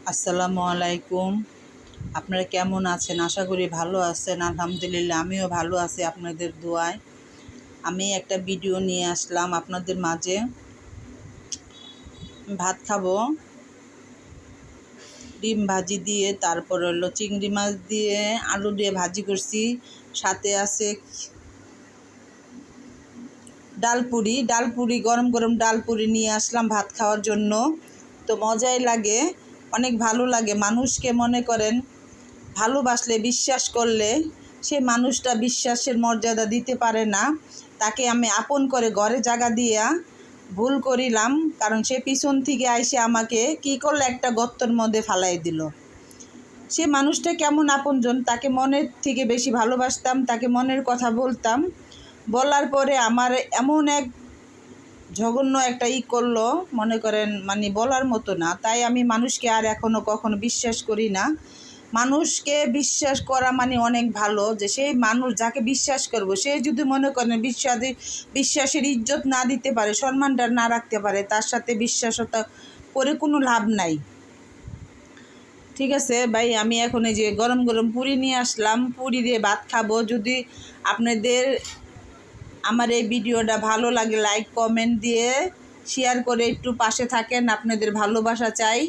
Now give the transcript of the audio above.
আসসালামু আলাইকুম। আপনারা কেমন আছেন? আশা করি ভালো আছেন। আলহামদুলিল্লাহ আমিও ভালো আছি আপনাদের দোয়ায়। আমি একটা ভিডিও নিয়ে আসলাম আপনাদের মাঝে। ভাত খাবো ডিম ভাজি দিয়ে, তারপর হলো চিংড়ি মাছ দিয়ে আলু দিয়ে ভাজি করছি। সাথে আছে ডালপুরি গরম গরম ডালপুরি নিয়ে আসলাম ভাত খাওয়ার জন্য। তো মজাই লাগে, অনেক ভালো লাগে। মানুষকে মনে করেন ভালোবাসলে, বিশ্বাস করলে সে মানুষটা বিশ্বাসের মর্যাদা দিতে পারে না। তাকে আমি আপন করে ঘরে জায়গা দিয়া ভুল করিলাম, কারণ সে পিছন থেকে আইসে আমাকে কি করলো, একটা গর্তের মধ্যে ফালাই দিল। সে মানুষটা কেমন আপনজন, তাকে মনের থেকে বেশি ভালোবাসতাম, তাকে মনের কথা বলতাম। বলার পরে আমার এমন এক জঘন্য একটা করলো, মনে করেন মানে বলার মতো না। তাই আমি মানুষকে আর এখনও কখনো বিশ্বাস করি না। মানুষকে বিশ্বাস করা মানে অনেক ভালো, যে সেই মানুষ যাকে বিশ্বাস করব সে যদি মনে করেন বিশ্বাসের ইজ্জত না দিতে পারে, সম্মানটা না রাখতে পারে, তার সাথে বিশ্বাসতা করে কোনো লাভ নাই। ঠিক আছে ভাই, আমি এখন এই যে গরম গরম পুরি নিয়ে আসলাম, পুরি দিয়ে ভাত খাবো। যদি আপনাদের আমার এই ভিডিওটা ভালো লাগে লাইক কমেন্ট দিয়ে শেয়ার করে একটু পাশে থাকেন, আপনাদের ভালোবাসা চাই।